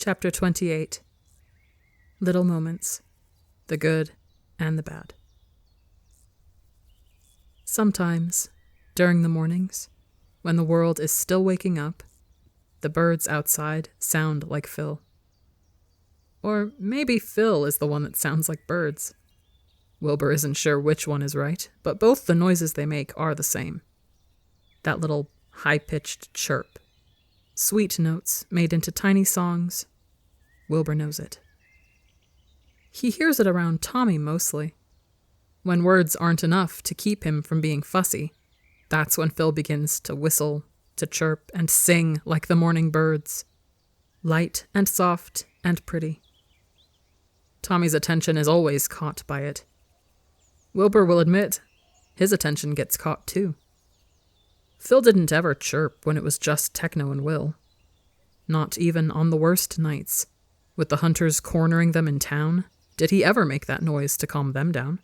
Chapter 28. Little Moments, the Good and the Bad. Sometimes, during the mornings, when the world is still waking up, the birds outside sound like Phil. Or maybe Phil is the one that sounds like birds. Wilbur isn't sure which one is right, but both the noises they make are the same. That little high-pitched chirp. Sweet notes made into tiny songs. Wilbur knows it. He hears it around Tommy mostly. When words aren't enough to keep him from being fussy, that's when Phil begins to whistle, to chirp, and sing like the morning birds. Light and soft and pretty. Tommy's attention is always caught by it. Wilbur will admit, his attention gets caught too. Phil didn't ever chirp when it was just Techno and Will. Not even on the worst nights, with the hunters cornering them in town, did he ever make that noise to calm them down.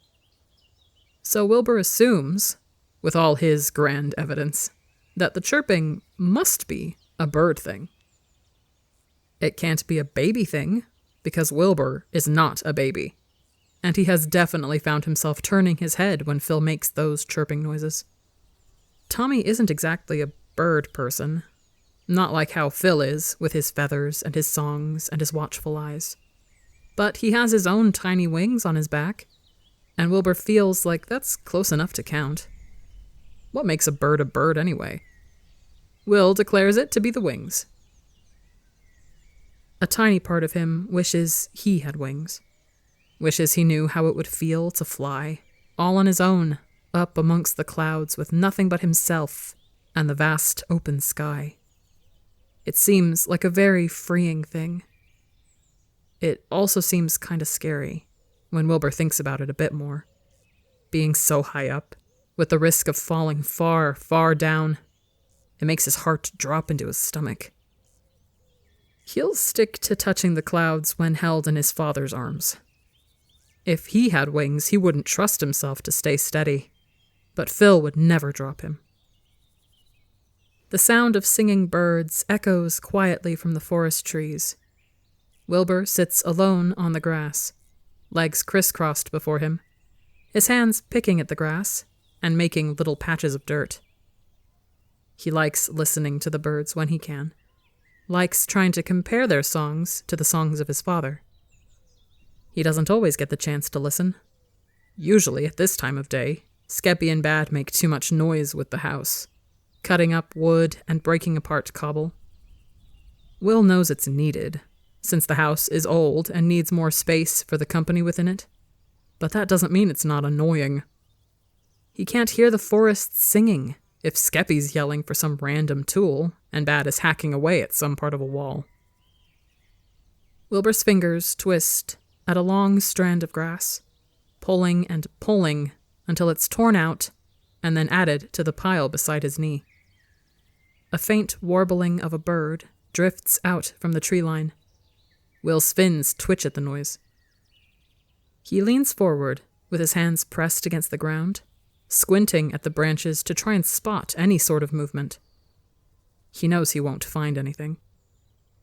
So Wilbur assumes, with all his grand evidence, that the chirping must be a bird thing. It can't be a baby thing, because Wilbur is not a baby, and he has definitely found himself turning his head when Phil makes those chirping noises. Tommy isn't exactly a bird person, not like how Phil is, with his feathers and his songs and his watchful eyes. But he has his own tiny wings on his back, and Wilbur feels like that's close enough to count. What makes a bird anyway? Will declares it to be the wings. A tiny part of him wishes he had wings. Wishes he knew how it would feel to fly, all on his own, up amongst the clouds with nothing but himself and the vast open sky. It seems like a very freeing thing. It also seems kind of scary when Wilbur thinks about it a bit more. Being so high up, with the risk of falling far, far down, it makes his heart drop into his stomach. He'll stick to touching the clouds when held in his father's arms. If he had wings, he wouldn't trust himself to stay steady, but Phil would never drop him. The sound of singing birds echoes quietly from the forest trees. Wilbur sits alone on the grass, legs crisscrossed before him, his hands picking at the grass and making little patches of dirt. He likes listening to the birds when he can, likes trying to compare their songs to the songs of his father. He doesn't always get the chance to listen. Usually at this time of day, Skeppy and Bad make too much noise with the house, cutting up wood and breaking apart cobble. Will knows it's needed, since the house is old and needs more space for the company within it, but that doesn't mean it's not annoying. He can't hear the forest singing if Skeppy's yelling for some random tool and Bad is hacking away at some part of a wall. Wilbur's fingers twist at a long strand of grass, pulling and pulling until it's torn out and then added to the pile beside his knee. A faint warbling of a bird drifts out from the tree line. Will's fins twitch at the noise. He leans forward with his hands pressed against the ground, squinting at the branches to try and spot any sort of movement. He knows he won't find anything.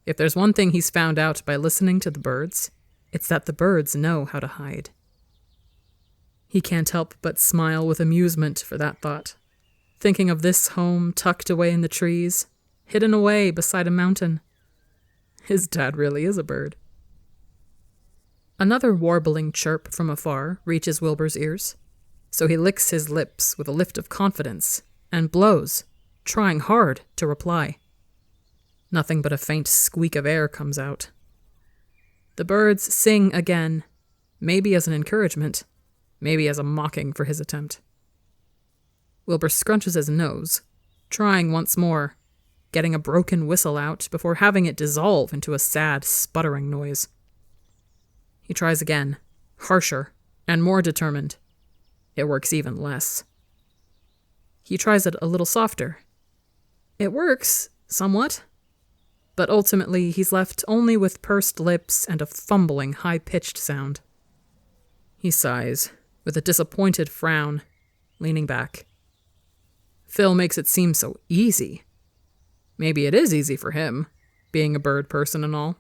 If there's one thing he's found out by listening to the birds, it's that the birds know how to hide. He can't help but smile with amusement for that thought, thinking of this home tucked away in the trees, hidden away beside a mountain. His dad really is a bird. Another warbling chirp from afar reaches Wilbur's ears, so he licks his lips with a lift of confidence and blows, trying hard to reply. Nothing but a faint squeak of air comes out. The birds sing again, maybe as an encouragement, maybe as a mocking for his attempt. Wilbur scrunches his nose, trying once more, getting a broken whistle out before having it dissolve into a sad, sputtering noise. He tries again, harsher and more determined. It works even less. He tries it a little softer. It works, somewhat, but ultimately he's left only with pursed lips and a fumbling, high-pitched sound. He sighs, with a disappointed frown, leaning back. Phil makes it seem so easy. Maybe it is easy for him, being a bird person and all.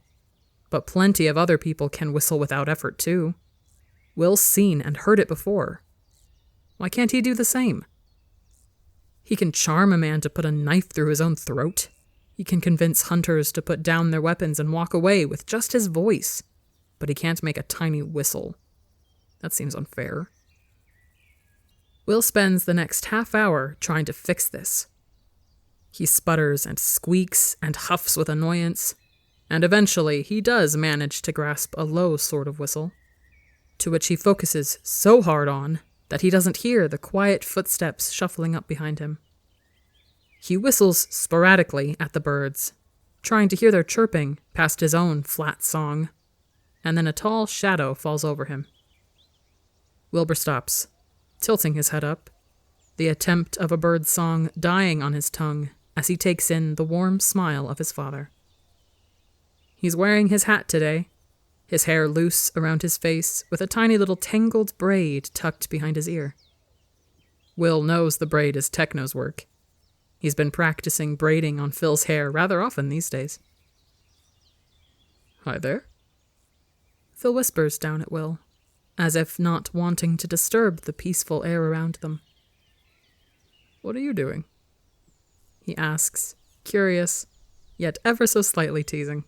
but plenty of other people can whistle without effort, too. Will's seen and heard it before. Why can't he do the same? He can charm a man to put a knife through his own throat. He can convince hunters to put down their weapons and walk away with just his voice, but he can't make a tiny whistle. That seems unfair. Will spends the next half hour trying to fix this. He sputters and squeaks and huffs with annoyance, and eventually he does manage to grasp a low sort of whistle, to which he focuses so hard on that he doesn't hear the quiet footsteps shuffling up behind him. He whistles sporadically at the birds, trying to hear their chirping past his own flat song, and then a tall shadow falls over him. Wilbur stops, tilting his head up, the attempt of a bird's song dying on his tongue as he takes in the warm smile of his father. He's wearing his hat today, his hair loose around his face with a tiny little tangled braid tucked behind his ear. Will knows the braid is Techno's work. He's been practicing braiding on Phil's hair rather often these days. "Hi there," Phil whispers down at Will, as if not wanting to disturb the peaceful air around them. "What are you doing?" he asks, curious, yet ever so slightly teasing.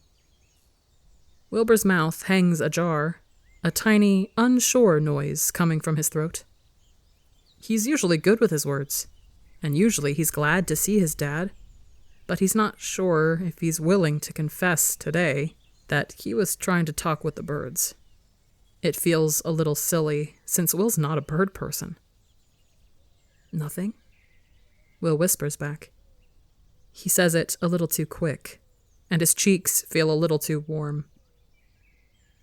Wilbur's mouth hangs ajar, a tiny, unsure noise coming from his throat. He's usually good with his words, and usually he's glad to see his dad, but he's not sure if he's willing to confess today that he was trying to talk with the birds. It feels a little silly, since Will's not a bird person. "Nothing?" Will whispers back. He says it a little too quick, and his cheeks feel a little too warm.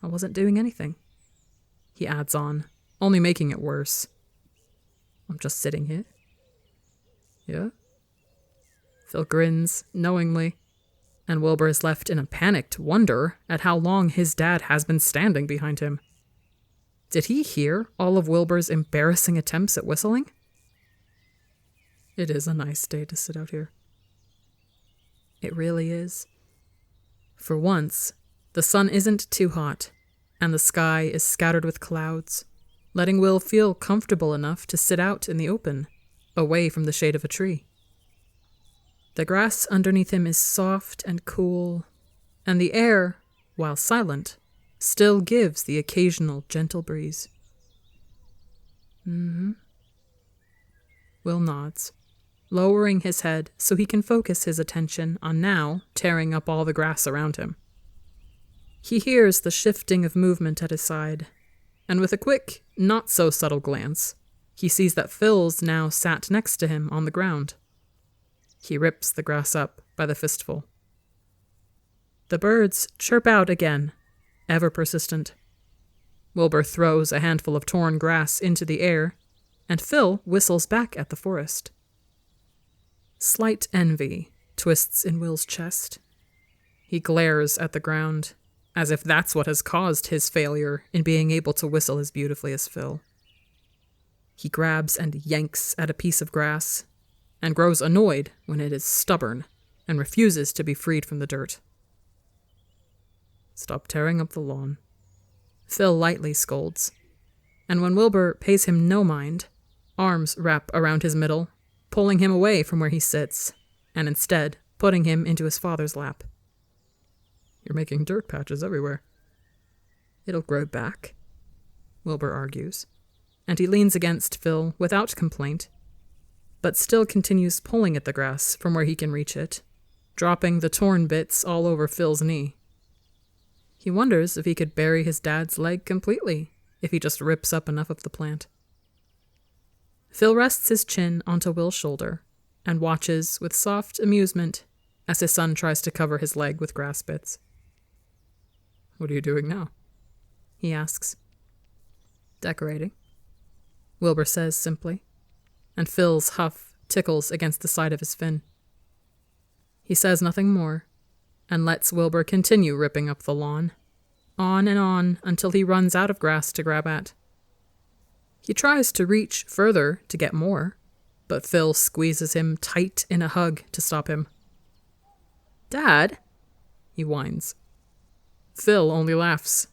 "I wasn't doing anything," he adds on, only making it worse. "I'm just sitting here." "Yeah?" Phil grins, knowingly, and Wilbur is left in a panicked wonder at how long his dad has been standing behind him. Did he hear all of Wilbur's embarrassing attempts at whistling? It is a nice day to sit out here. It really is. For once, the sun isn't too hot, and the sky is scattered with clouds, letting Will feel comfortable enough to sit out in the open, away from the shade of a tree. The grass underneath him is soft and cool, and the air, while silent, still gives the occasional gentle breeze. "Mm-hmm." Will nods, lowering his head so he can focus his attention on now tearing up all the grass around him. He hears the shifting of movement at his side, and with a quick, not-so-subtle glance, he sees that Phil's now sat next to him on the ground. He rips the grass up by the fistful. The birds chirp out again, ever persistent. Wilbur throws a handful of torn grass into the air, and Phil whistles back at the forest. Slight envy twists in Will's chest. He glares at the ground, as if that's what has caused his failure in being able to whistle as beautifully as Phil. He grabs and yanks at a piece of grass, and grows annoyed when it is stubborn and refuses to be freed from the dirt. "Stop tearing up the lawn," Phil lightly scolds, and when Wilbur pays him no mind, arms wrap around his middle, pulling him away from where he sits, and instead putting him into his father's lap. "You're making dirt patches everywhere." "It'll grow back," Wilbur argues, and he leans against Phil without complaint, but still continues pulling at the grass from where he can reach it, dropping the torn bits all over Phil's knee. He wonders if he could bury his dad's leg completely if he just rips up enough of the plant. Phil rests his chin onto Will's shoulder and watches with soft amusement as his son tries to cover his leg with grass bits. "What are you doing now?" he asks. "Decorating," Wilbur says simply, and Phil's huff tickles against the side of his fin. He says nothing more, and lets Wilbur continue ripping up the lawn, on and on until he runs out of grass to grab at. He tries to reach further to get more, but Phil squeezes him tight in a hug to stop him. "Dad," he whines. Phil only laughs.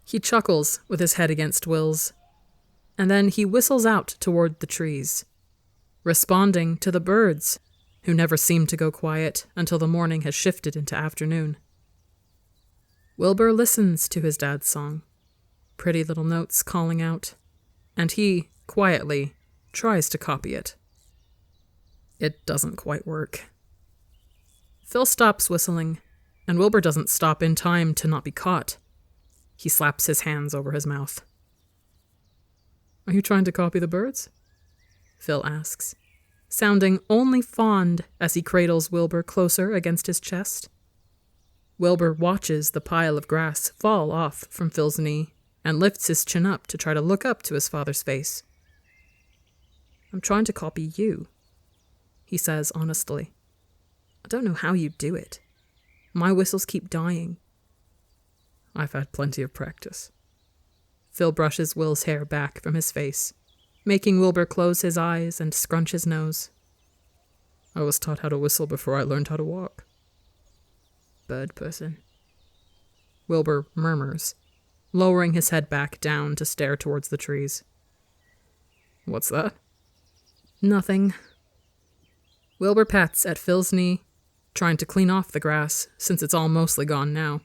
He chuckles with his head against Will's, and then he whistles out toward the trees, responding to the birds, who never seem to go quiet until the morning has shifted into afternoon. Wilbur listens to his dad's song, pretty little notes calling out, and he, quietly, tries to copy it. It doesn't quite work. Phil stops whistling, and Wilbur doesn't stop in time to not be caught. He slaps his hands over his mouth. "Are you trying to copy the birds?" Phil asks, sounding only fond as he cradles Wilbur closer against his chest. Wilbur watches the pile of grass fall off from Phil's knee and lifts his chin up to try to look up to his father's face. "I'm trying to copy you," he says honestly. "I don't know how you do it. My whistles keep dying." "I've had plenty of practice." Phil brushes Will's hair back from his face, making Wilbur close his eyes and scrunch his nose. "I was taught how to whistle before I learned how to walk." "Bird person," Wilbur murmurs, lowering his head back down to stare towards the trees. "What's that?" "Nothing." Wilbur pats at Phil's knee, trying to clean off the grass since it's all mostly gone now.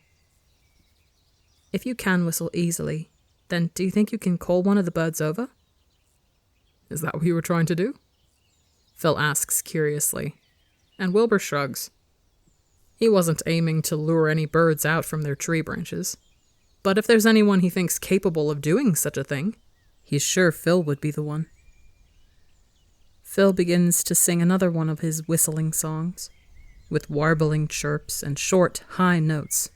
"If you can whistle easily, then do you think you can call one of the birds over?" "Is that what you were trying to do?" Phil asks curiously, and Wilbur shrugs. He wasn't aiming to lure any birds out from their tree branches, but if there's anyone he thinks capable of doing such a thing, he's sure Phil would be the one. Phil begins to sing another one of his whistling songs, with warbling chirps and short, high notes.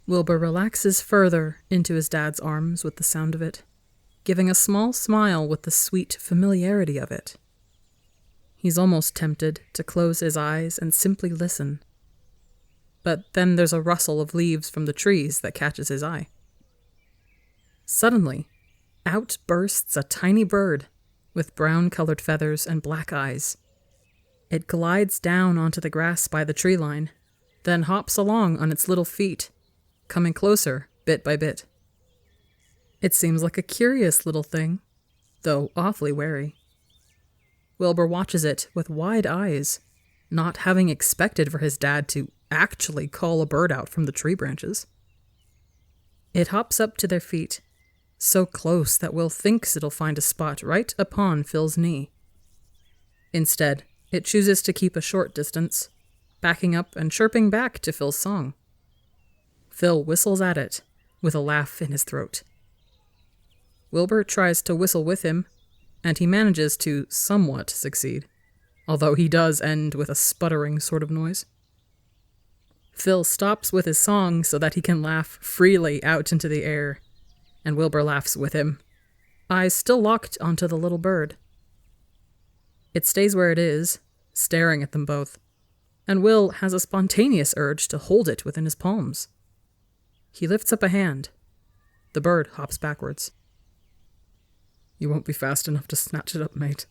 Wilbur relaxes further into his dad's arms with the sound of it, giving a small smile with the sweet familiarity of it. He's almost tempted to close his eyes and simply listen. But then there's a rustle of leaves from the trees that catches his eye. Suddenly, out bursts a tiny bird with brown-colored feathers and black eyes. It glides down onto the grass by the tree line, then hops along on its little feet, coming closer bit by bit. It seems like a curious little thing, though awfully wary. Wilbur watches it with wide eyes, not having expected for his dad to actually call a bird out from the tree branches. It hops up to their feet, so close that Will thinks it'll find a spot right upon Phil's knee. Instead, it chooses to keep a short distance, backing up and chirping back to Phil's song. Phil whistles at it, with a laugh in his throat. Wilbur tries to whistle with him, and he manages to somewhat succeed, although he does end with a sputtering sort of noise. Phil stops with his song so that he can laugh freely out into the air, and Wilbur laughs with him, eyes still locked onto the little bird. It stays where it is, staring at them both, and Will has a spontaneous urge to hold it within his palms. He lifts up a hand. The bird hops backwards. "You won't be fast enough to snatch it up, mate."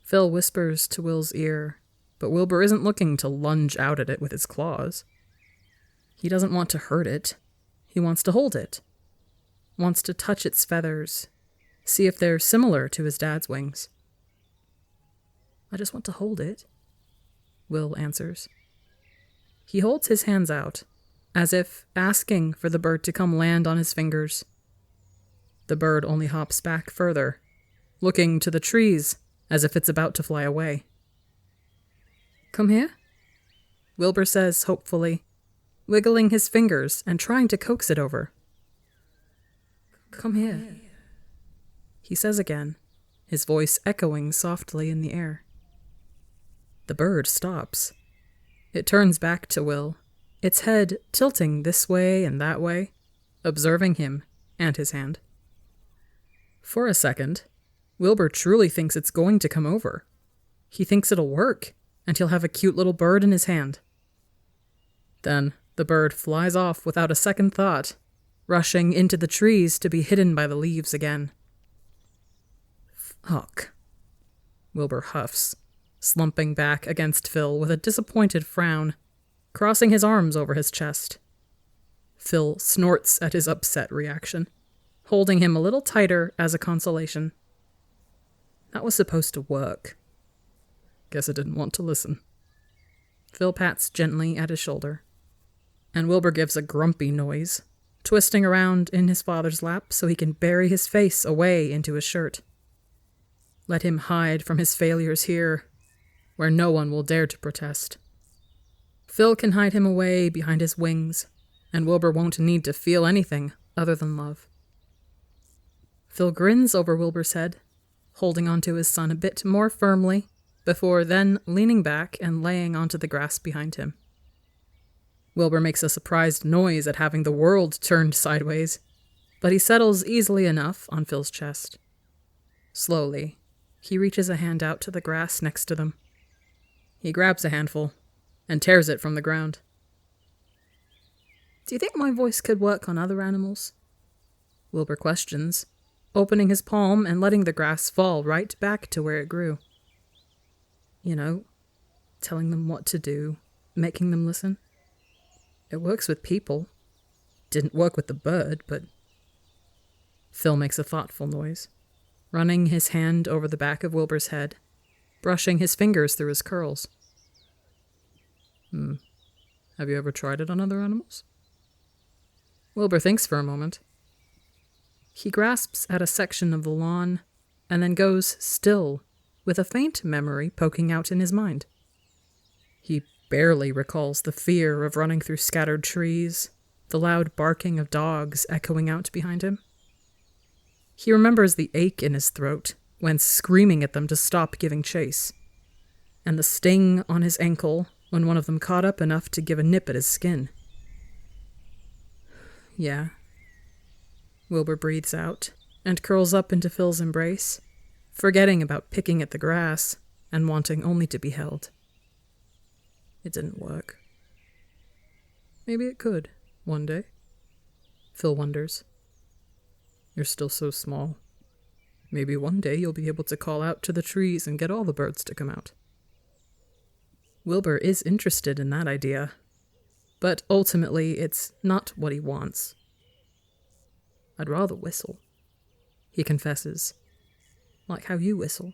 Phil whispers to Will's ear, but Wilbur isn't looking to lunge out at it with his claws. He doesn't want to hurt it. He wants to hold it. Wants to touch its feathers, see if they're similar to his dad's wings. "I just want to hold it," Will answers. He holds his hands out, as if asking for the bird to come land on his fingers. The bird only hops back further, looking to the trees as if it's about to fly away. "Come here," Wilbur says hopefully, wiggling his fingers and trying to coax it over. "Come here," he says again, his voice echoing softly in the air. The bird stops. It turns back to Will, its head tilting this way and that way, observing him and his hand. For a second, Wilbur truly thinks it's going to come over. He thinks it'll work, and he'll have a cute little bird in his hand. Then the bird flies off without a second thought, rushing into the trees to be hidden by the leaves again. "Fuck," Wilbur huffs, slumping back against Phil with a disappointed frown, crossing his arms over his chest, Phil snorts at his upset reaction, holding him a little tighter as a consolation. That was supposed to work. Guess I didn't want to listen. Phil pats gently at his shoulder, and Wilbur gives a grumpy noise, twisting around in his father's lap so he can bury his face away into his shirt. Let him hide from his failures here, where no one will dare to protest. Phil can hide him away behind his wings, and Wilbur won't need to feel anything other than love. Phil grins over Wilbur's head, holding onto his son a bit more firmly, before then leaning back and laying onto the grass behind him. Wilbur makes a surprised noise at having the world turned sideways, but he settles easily enough on Phil's chest. Slowly, he reaches a hand out to the grass next to them. He grabs a handful and tears it from the ground. Do you think my voice could work on other animals? Wilbur questions, opening his palm and letting the grass fall right back to where it grew. You know, telling them what to do, making them listen. It works with people. Didn't work with the bird, but... Phil makes a thoughtful noise, running his hand over the back of Wilbur's head, brushing his fingers through his curls. Have you ever tried it on other animals? Wilbur thinks for a moment. He grasps at a section of the lawn, and then goes still, with a faint memory poking out in his mind. He barely recalls the fear of running through scattered trees, the loud barking of dogs echoing out behind him. He remembers the ache in his throat when screaming at them to stop giving chase, and the sting on his ankle when one of them caught up enough to give a nip at his skin. Yeah. Wilbur breathes out and curls up into Phil's embrace, forgetting about picking at the grass and wanting only to be held. It didn't work. Maybe it could, one day. Phil wonders. You're still so small. Maybe one day you'll be able to call out to the trees and get all the birds to come out. Wilbur is interested in that idea, but ultimately it's not what he wants. I'd rather whistle, he confesses, like how you whistle.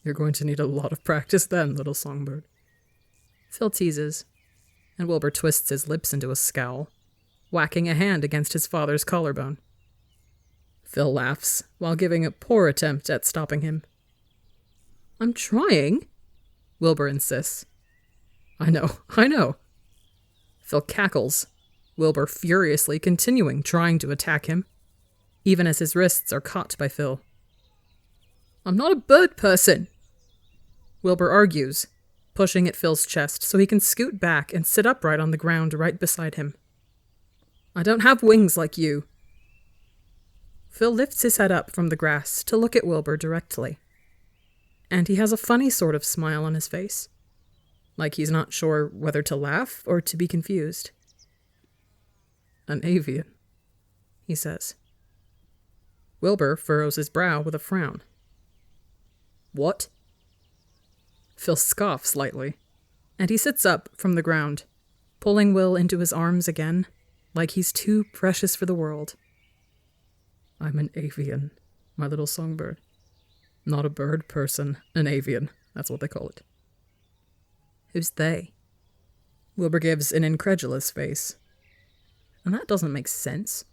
You're going to need a lot of practice then, little songbird. Phil teases, and Wilbur twists his lips into a scowl, whacking a hand against his father's collarbone. Phil laughs, while giving a poor attempt at stopping him. I'm trying, Wilbur insists. I know. Phil cackles, Wilbur furiously continuing trying to attack him, even as his wrists are caught by Phil. I'm not a bird person, Wilbur argues, pushing at Phil's chest so he can scoot back and sit upright on the ground right beside him. I don't have wings like you. Phil lifts his head up from the grass to look at Wilbur directly, and he has a funny sort of smile on his face, like he's not sure whether to laugh or to be confused. An avian, he says. Wilbur furrows his brow with a frown. What? Phil scoffs lightly, and he sits up from the ground, pulling Will into his arms again, like he's too precious for the world. I'm an avian, my little songbird. Not a bird person, an avian, that's what they call it. Who's they? Wilbur gives an incredulous face. And that doesn't make sense.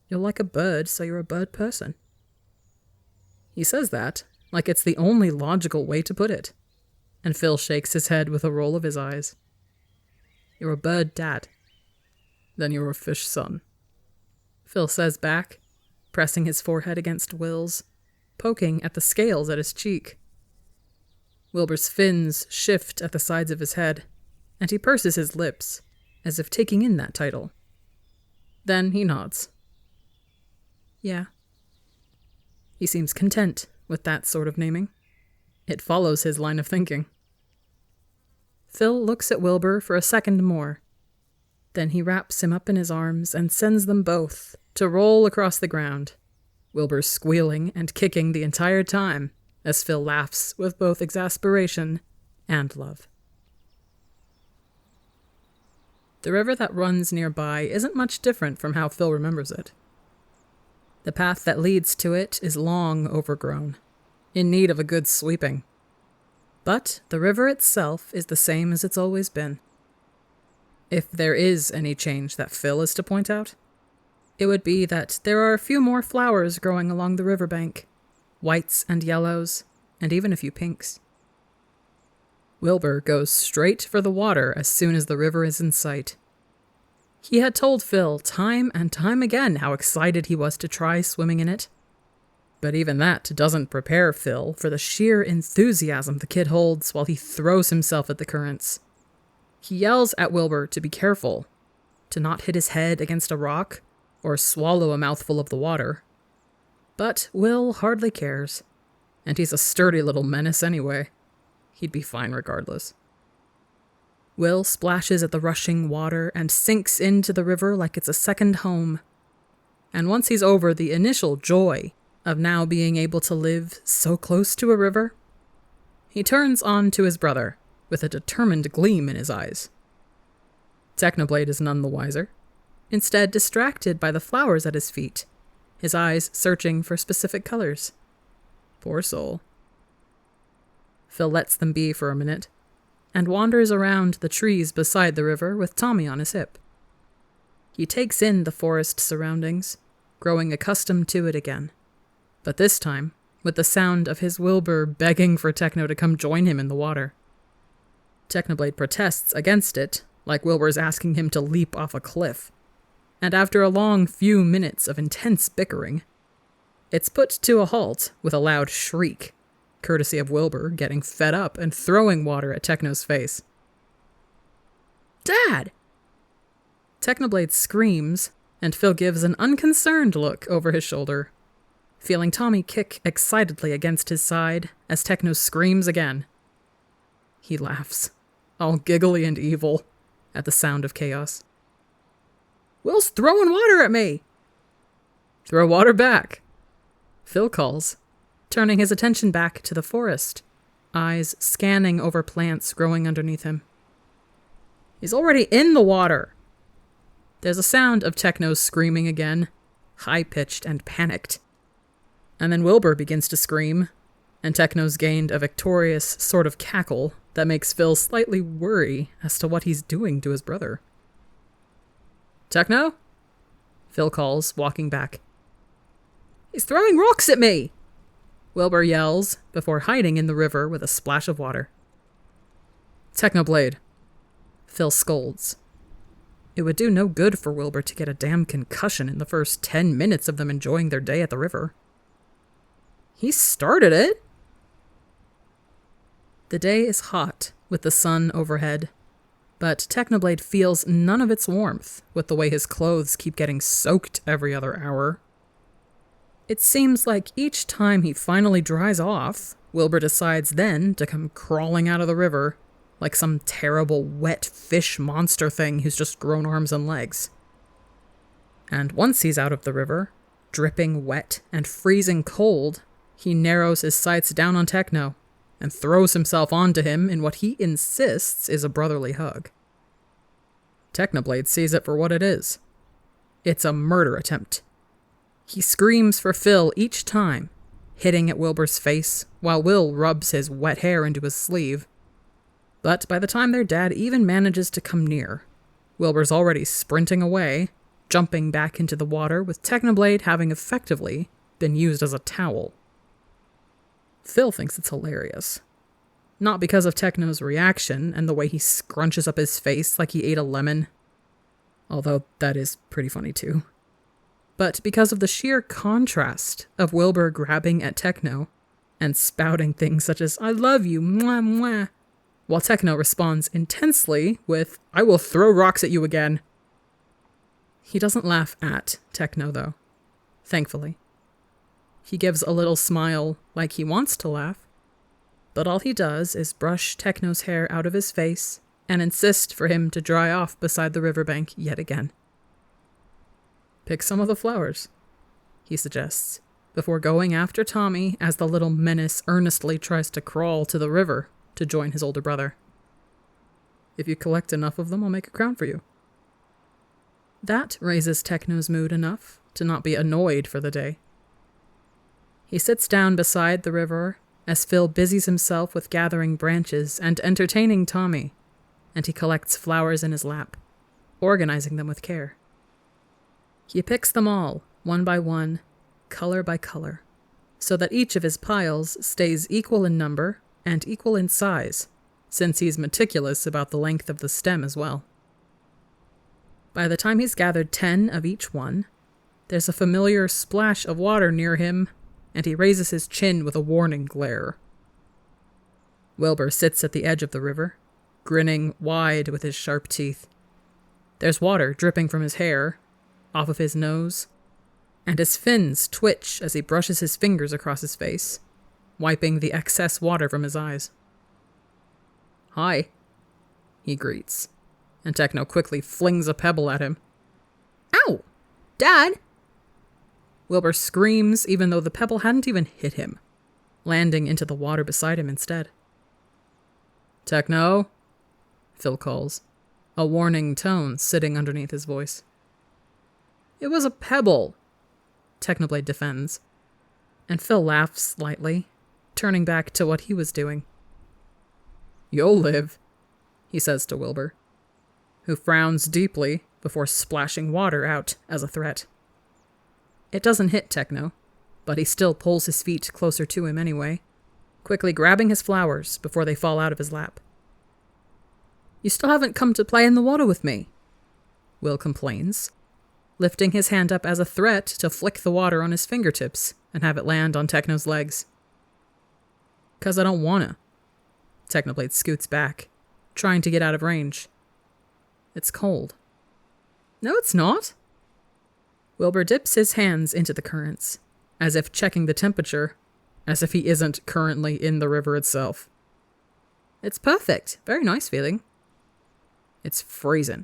You're like a bird, so you're a bird person. He says that like it's the only logical way to put it, and Phil shakes his head with a roll of his eyes. You're a bird dad. Then you're a fish son. Phil says back, pressing his forehead against Will's, poking at the scales at his cheek. Wilbur's fins shift at the sides of his head, and he purses his lips, as if taking in that title. Then he nods. Yeah. He seems content with that sort of naming. It follows his line of thinking. Phil looks at Wilbur for a second more. Then he wraps him up in his arms and sends them both to roll across the ground, Wilbur squealing and kicking the entire time as Phil laughs with both exasperation and love. The river that runs nearby isn't much different from how Phil remembers it. The path that leads to it is long overgrown, in need of a good sweeping. But the river itself is the same as it's always been. If there is any change that Phil is to point out, it would be that there are a few more flowers growing along the riverbank, whites and yellows, and even a few pinks. Wilbur goes straight for the water as soon as the river is in sight. He had told Phil time and time again how excited he was to try swimming in it. But even that doesn't prepare Phil for the sheer enthusiasm the kid holds while he throws himself at the currents. He yells at Wilbur to be careful, to not hit his head against a rock or swallow a mouthful of the water. But Will hardly cares, and he's a sturdy little menace anyway. He'd be fine regardless. Will splashes at the rushing water and sinks into the river like it's a second home. And once he's over the initial joy of now being able to live so close to a river, he turns on to his brother with a determined gleam in his eyes. Technoblade is none the wiser, instead distracted by the flowers at his feet, his eyes searching for specific colors. Poor soul. Phil lets them be for a minute, and wanders around the trees beside the river with Tommy on his hip. He takes in the forest surroundings, growing accustomed to it again, but this time with the sound of his Wilbur begging for Techno to come join him in the water. Technoblade protests against it, like Wilbur's asking him to leap off a cliff, and after a long few minutes of intense bickering, it's put to a halt with a loud shriek, courtesy of Wilbur getting fed up and throwing water at Techno's face. "Dad!" Technoblade screams, and Phil gives an unconcerned look over his shoulder, feeling Tommy kick excitedly against his side as Techno screams again. He laughs, all giggly and evil, at the sound of chaos. "Will's throwing water at me!" "Throw water back," Phil calls, turning his attention back to the forest, eyes scanning over plants growing underneath him. "He's already in the water!" There's a sound of Techno screaming again, high-pitched and panicked. And then Wilbur begins to scream, and Techno's gained a victorious sort of cackle that makes Phil slightly worry as to what he's doing to his brother. "Techno?" Phil calls, walking back. "He's throwing rocks at me!" Wilbur yells, before hiding in the river with a splash of water. "Technoblade," Phil scolds. It would do no good for Wilbur to get a damn concussion in the first 10 minutes of them enjoying their day at the river. He started it! The day is hot, with the sun overhead, but Technoblade feels none of its warmth with the way his clothes keep getting soaked every other hour. It seems like each time he finally dries off, Wilbur decides then to come crawling out of the river, like some terrible wet fish monster thing who's just grown arms and legs. And once he's out of the river, dripping wet and freezing cold, he narrows his sights down on Techno and throws himself onto him in what he insists is a brotherly hug. Technoblade sees it for what it is. It's a murder attempt. He screams for Phil each time, hitting at Wilbur's face while Will rubs his wet hair into his sleeve. But by the time their dad even manages to come near, Wilbur's already sprinting away, jumping back into the water with Technoblade having effectively been used as a towel. Phil thinks it's hilarious. Not because of Techno's reaction and the way he scrunches up his face like he ate a lemon, although that is pretty funny too, but because of the sheer contrast of Wilbur grabbing at Techno and spouting things such as, "I love you, mwah mwah," while Techno responds intensely with, "I will throw rocks at you again." He doesn't laugh at Techno, though, thankfully. He gives a little smile like he wants to laugh, but all he does is brush Techno's hair out of his face and insist for him to dry off beside the riverbank yet again. "Pick some of the flowers," he suggests, before going after Tommy as the little menace earnestly tries to crawl to the river to join his older brother. "If you collect enough of them, I'll make a crown for you." That raises Techno's mood enough to not be annoyed for the day. He sits down beside the river as Phil busies himself with gathering branches and entertaining Tommy, and he collects flowers in his lap, organizing them with care. He picks them all, one by one, color by color, so that each of his piles stays equal in number and equal in size, since he's meticulous about the length of the stem as well. By the time he's gathered 10 of each one, there's a familiar splash of water near him, and he raises his chin with a warning glare. Wilbur sits at the edge of the river, grinning wide with his sharp teeth. There's water dripping from his hair, off of his nose, and his fins twitch as he brushes his fingers across his face, wiping the excess water from his eyes. "Hi," he greets, and Techno quickly flings a pebble at him. "Ow! Dad!" Wilbur screams even though the pebble hadn't even hit him, landing into the water beside him instead. "Techno," Phil calls, a warning tone sitting underneath his voice. "It was a pebble," Technoblade defends, and Phil laughs slightly, turning back to what he was doing. "You'll live," he says to Wilbur, who frowns deeply before splashing water out as a threat. It doesn't hit Techno, but he still pulls his feet closer to him anyway, quickly grabbing his flowers before they fall out of his lap. "You still haven't come to play in the water with me," Will complains, lifting his hand up as a threat to flick the water on his fingertips and have it land on Techno's legs. "'Cause I don't wanna." Technoblade scoots back, trying to get out of range. "It's cold." "No, it's not." Wilbur dips his hands into the currents, as if checking the temperature, as if he isn't currently in the river itself. "It's perfect. Very nice feeling." "It's freezing."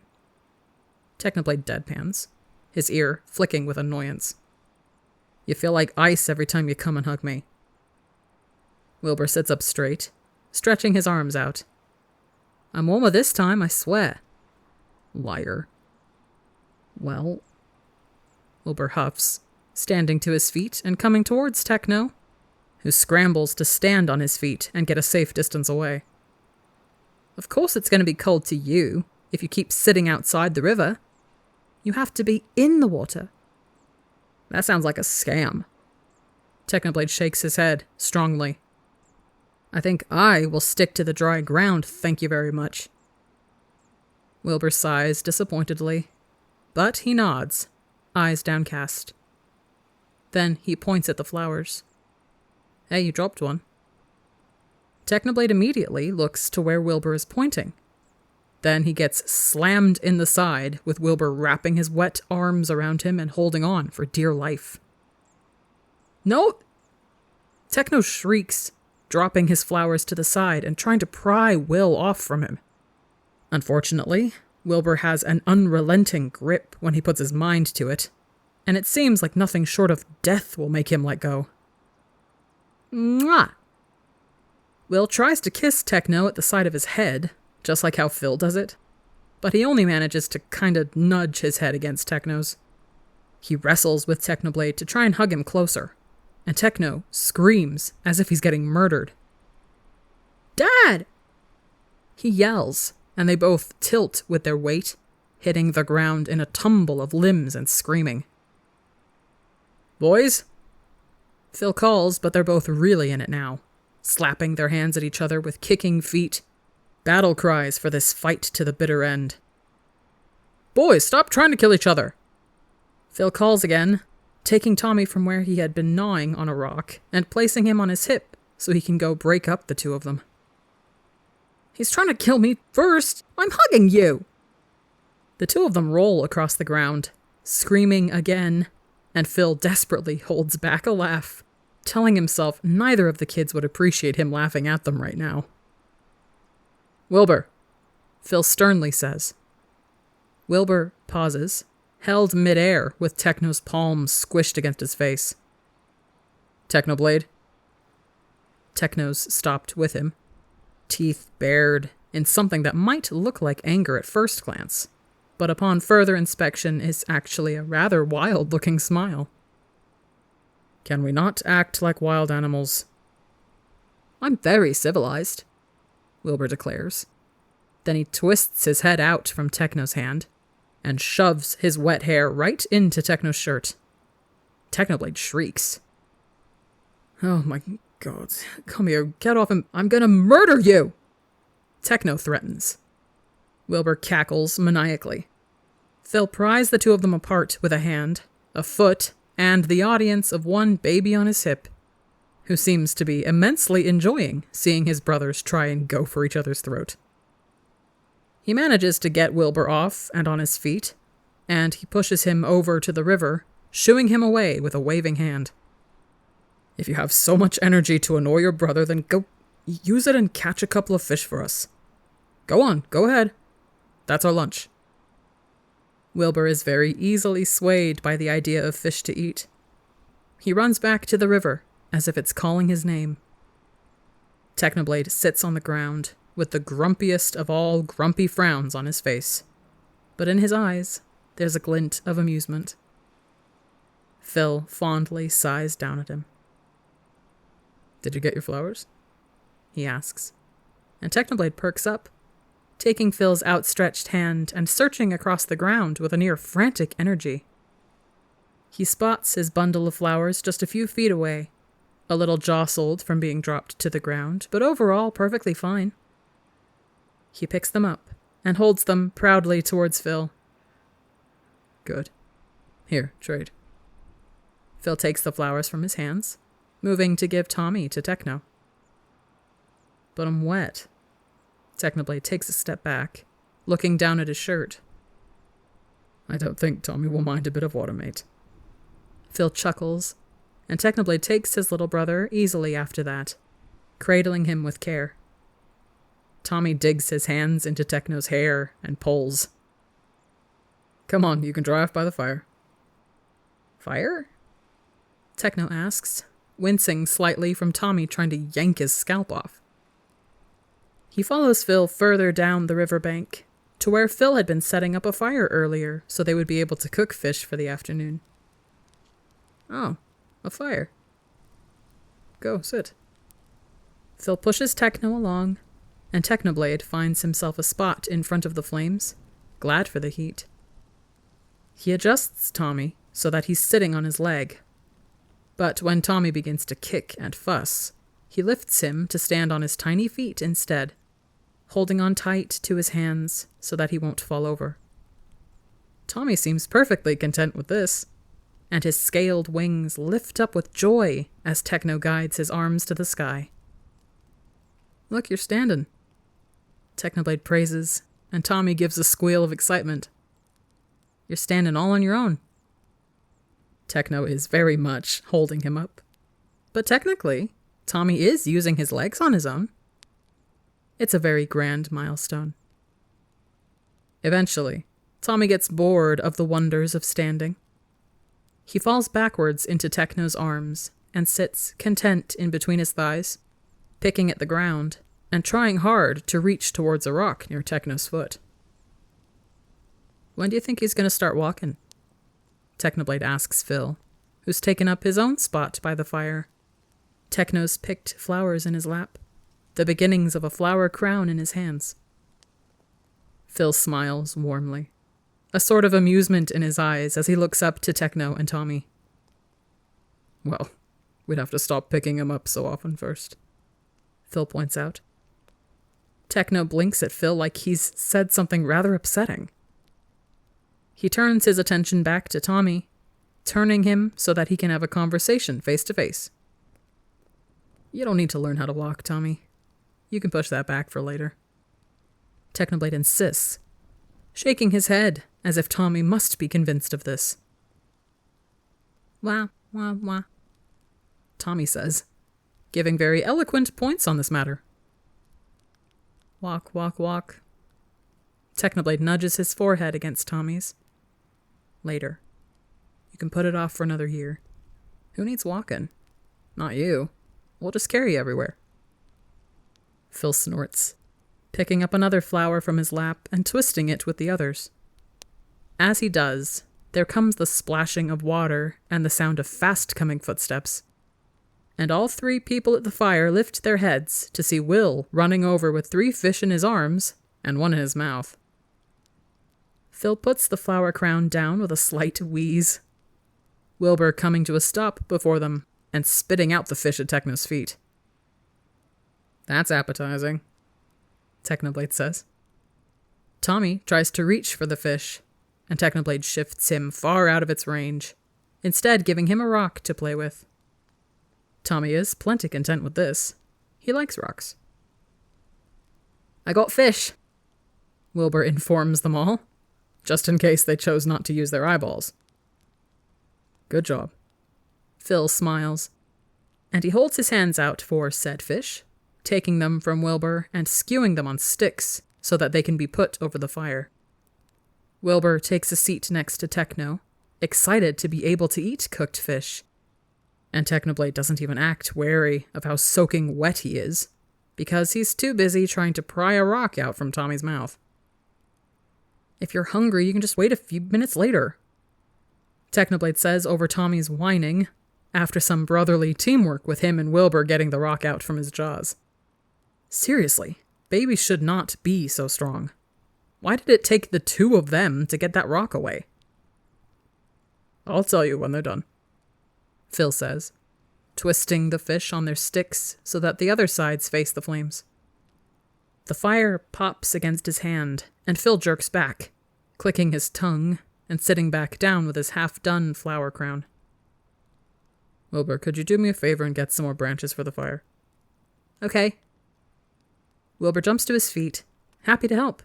Technoblade deadpans, his ear flicking with annoyance. "You feel like ice every time you come and hug me." Wilbur sits up straight, stretching his arms out. "I'm warmer this time, I swear." Liar. "Well," Wilbur huffs, standing to his feet and coming towards Techno, who scrambles to stand on his feet and get a safe distance away. "Of course it's going to be cold to you if you keep sitting outside the river. You have to be in the water." "That sounds like a scam." Technoblade shakes his head strongly. "I think I will stick to the dry ground, thank you very much." Wilbur sighs disappointedly, but he nods, eyes downcast. Then he points at the flowers. "Hey, you dropped one." Technoblade immediately looks to where Wilbur is pointing. Then he gets slammed in the side, with Wilbur wrapping his wet arms around him and holding on for dear life. "No!" Techno shrieks, dropping his flowers to the side and trying to pry Will off from him. Unfortunately, Wilbur has an unrelenting grip when he puts his mind to it, and it seems like nothing short of death will make him let go. Mwah! Will tries to kiss Techno at the side of his head, just like how Phil does it, but he only manages to kinda nudge his head against Techno's. He wrestles with Technoblade to try and hug him closer, and Techno screams as if he's getting murdered. "Dad!" He yells, and they both tilt with their weight, hitting the ground in a tumble of limbs and screaming. "Boys?" Phil calls, but they're both really in it now, slapping their hands at each other with kicking feet, battle cries for this fight to the bitter end. "Boys, stop trying to kill each other!" Phil calls again, taking Tommy from where he had been gnawing on a rock and placing him on his hip so he can go break up the two of them. "He's trying to kill me first! I'm hugging you!" The two of them roll across the ground, screaming again, and Phil desperately holds back a laugh, telling himself neither of the kids would appreciate him laughing at them right now. "Wilbur," Phil sternly says. Wilbur pauses, held midair with Techno's palms squished against his face. "Technoblade." Techno's stopped with him, teeth bared in something that might look like anger at first glance, but upon further inspection is actually a rather wild-looking smile. Can we not act like wild animals? I'm very civilized, Wilbur declares. Then he twists his head out from Techno's hand and shoves his wet hair right into Techno's shirt. Technoblade shrieks. Oh my god, come here, get off him, I'm gonna murder you! Techno threatens. Wilbur cackles maniacally. Phil pries the two of them apart with a hand, a foot, and the audience of one baby on his hip, who seems to be immensely enjoying seeing his brothers try and go for each other's throat. He manages to get Wilbur off and on his feet, and he pushes him over to the river, shooing him away with a waving hand. If you have so much energy to annoy your brother, then go use it and catch a couple of fish for us. Go on, go ahead. That's our lunch. Wilbur is very easily swayed by the idea of fish to eat. He runs back to the river, as if it's calling his name. Technoblade sits on the ground, with the grumpiest of all grumpy frowns on his face. But in his eyes, there's a glint of amusement. Phil fondly sighs down at him. Did you get your flowers? He asks, and Technoblade perks up, taking Phil's outstretched hand and searching across the ground with a near frantic energy. He spots his bundle of flowers just a few feet away, a little jostled from being dropped to the ground, but overall perfectly fine. He picks them up and holds them proudly towards Phil. Good. Here, trade. Phil takes the flowers from his hands, moving to give Tommy to Techno. But I'm wet. Technoblade takes a step back, looking down at his shirt. I don't think Tommy will mind a bit of water, mate. Phil chuckles, and Technoblade takes his little brother easily after that, cradling him with care. Tommy digs his hands into Techno's hair and pulls. Come on, you can dry off by the fire. Fire? Techno asks, wincing slightly from Tommy trying to yank his scalp off. He follows Phil further down the riverbank, to where Phil had been setting up a fire earlier so they would be able to cook fish for the afternoon. Oh, a fire. Go, sit. Phil pushes Techno along, and Technoblade finds himself a spot in front of the flames, glad for the heat. He adjusts Tommy so that he's sitting on his leg. But when Tommy begins to kick and fuss, he lifts him to stand on his tiny feet instead, holding on tight to his hands so that he won't fall over. Tommy seems perfectly content with this, and his scaled wings lift up with joy as Techno guides his arms to the sky. Look, you're standing. Technoblade praises, and Tommy gives a squeal of excitement. You're standing all on your own. Techno is very much holding him up. But technically, Tommy is using his legs on his own. It's a very grand milestone. Eventually, Tommy gets bored of the wonders of standing. He falls backwards into Techno's arms and sits content in between his thighs, picking at the ground and trying hard to reach towards a rock near Techno's foot. When do you think he's going to start walking? Technoblade asks Phil, who's taken up his own spot by the fire. Techno's picked flowers in his lap, the beginnings of a flower crown in his hands. Phil smiles warmly, a sort of amusement in his eyes as he looks up to Techno and Tommy. Well, we'd have to stop picking him up so often first, Phil points out. Techno blinks at Phil like he's said something rather upsetting. He turns his attention back to Tommy, turning him so that he can have a conversation face to face. You don't need to learn how to walk, Tommy. You can push that back for later. Technoblade insists, shaking his head as if Tommy must be convinced of this. Wah, wah, wah, Tommy says, giving very eloquent points on this matter. Walk, walk, walk. Technoblade nudges his forehead against Tommy's. Later. You can put it off for another year. Who needs walking? Not you. We'll just carry you everywhere. Phil snorts, picking up another flower from his lap and twisting it with the others. As he does, there comes the splashing of water and the sound of fast-coming footsteps. And all 3 people at the fire lift their heads to see Will running over with 3 fish in his arms and 1 in his mouth. Phil puts the flower crown down with a slight wheeze. Wilbur coming to a stop before them and spitting out the fish at Techno's feet. "That's appetizing," Technoblade says. Tommy tries to reach for the fish, and Technoblade shifts him far out of its range, instead giving him a rock to play with. Tommy is plenty content with this. He likes rocks. "I got fish," Wilbur informs them all, just in case they chose not to use their eyeballs. "Good job." Phil smiles, and he holds his hands out for said fish, taking them from Wilbur and skewing them on sticks so that they can be put over the fire. Wilbur takes a seat next to Techno, excited to be able to eat cooked fish, and Technoblade doesn't even act wary of how soaking wet he is, because he's too busy trying to pry a rock out from Tommy's mouth. "If you're hungry, you can just wait a few minutes later," Technoblade says over Tommy's whining, after some brotherly teamwork with him and Wilbur getting the rock out from his jaws. Seriously, babies should not be so strong. Why did it take the 2 of them to get that rock away? "I'll tell you when they're done," Phil says, twisting the fish on their sticks so that the other sides face the flames. The fire pops against his hand, and Phil jerks back, clicking his tongue and sitting back down with his half-done flower crown. "Wilbur, could you do me a favor and get some more branches for the fire?" "Okay." Wilbur jumps to his feet, happy to help.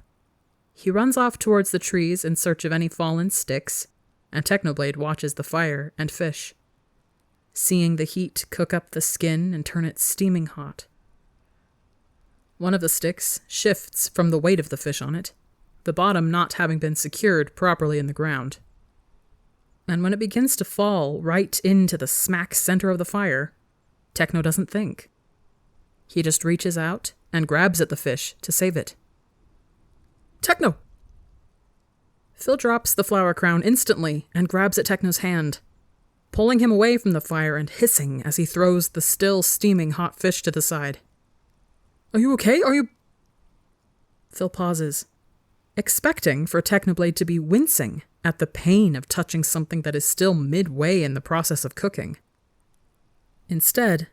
He runs off towards the trees in search of any fallen sticks, and Technoblade watches the fire and fish, seeing the heat cook up the skin and turn it steaming hot. One of the sticks shifts from the weight of the fish on it, the bottom not having been secured properly in the ground. And when it begins to fall right into the smack center of the fire, Techno doesn't think. He just reaches out and grabs at the fish to save it. "Techno!" Phil drops the flower crown instantly and grabs at Techno's hand, pulling him away from the fire and hissing as he throws the still steaming hot fish to the side. "Are you okay? Are you—" Phil pauses, expecting for Technoblade to be wincing at the pain of touching something that is still midway in the process of cooking. Instead,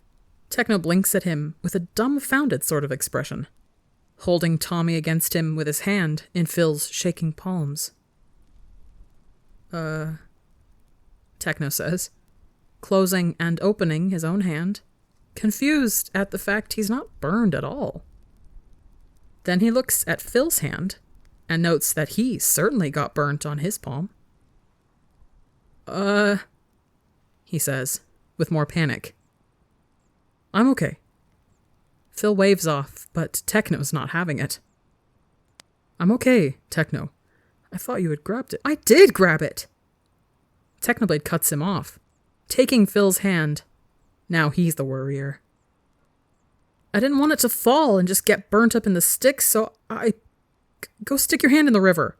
Techno blinks at him with a dumbfounded sort of expression, holding Tommy against him with his hand in Phil's shaking palms. Techno says, closing and opening his own hand, confused at the fact he's not burned at all. Then he looks at Phil's hand and notes that he certainly got burnt on his palm. He says, with more panic. "I'm okay." Phil waves off, but Techno's not having it. "I'm okay, Techno. I thought you had grabbed it." "I did grab it!" Technoblade cuts him off, taking Phil's hand. Now he's the worrier. "I didn't want it to fall and just get burnt up in the sticks, so Go stick your hand in the river."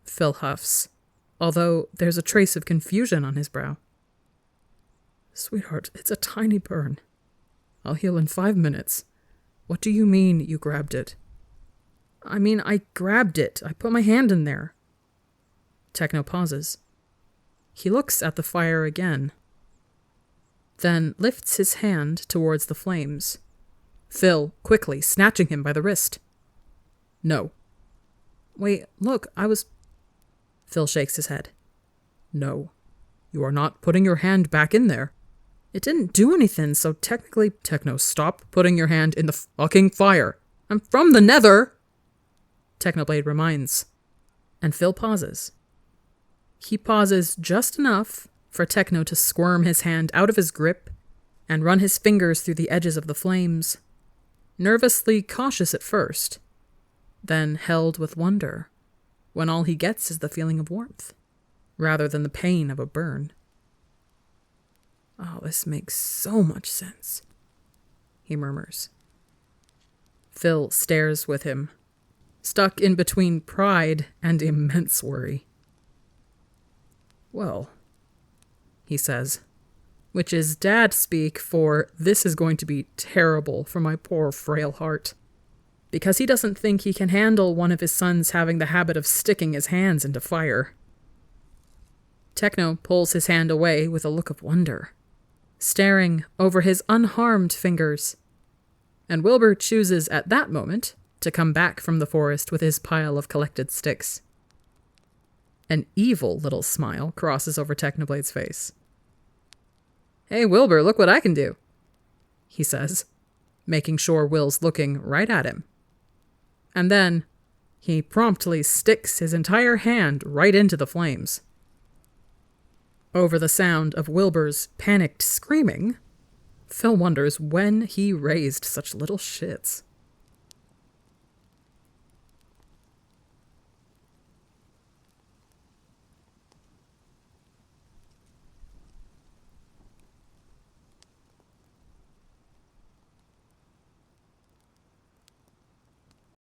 Phil huffs, although there's a trace of confusion on his brow. "Sweetheart, it's a tiny burn. I'll heal in 5 minutes. What do you mean you grabbed it?" "I mean, I grabbed it. I put my hand in there." Techno pauses. He looks at the fire again, then lifts his hand towards the flames, Phil quickly snatching him by the wrist. "No." "Wait, look, I was—" Phil shakes his head. "No. You are not putting your hand back in there. It didn't do anything, so technically—" "Techno, stop putting your hand in the fucking fire. I'm from the Nether!" Technoblade reminds, and Phil pauses. He pauses just enough for Techno to squirm his hand out of his grip and run his fingers through the edges of the flames, nervously cautious at first, then held with wonder when all he gets is the feeling of warmth, rather than the pain of a burn. "Oh, this makes so much sense," he murmurs. Phil stares with him, stuck in between pride and immense worry. "Well," he says, which is dad speak for "this is going to be terrible for my poor frail heart," because he doesn't think he can handle one of his sons having the habit of sticking his hands into fire. Techno pulls his hand away with a look of wonder, staring over his unharmed fingers, and Wilbur chooses at that moment to come back from the forest with his pile of collected sticks. An evil little smile crosses over Technoblade's face. "Hey, Wilbur, look what I can do," he says, making sure Will's looking right at him. And then he promptly sticks his entire hand right into the flames. Over the sound of Wilbur's panicked screaming, Phil wonders when he raised such little shits.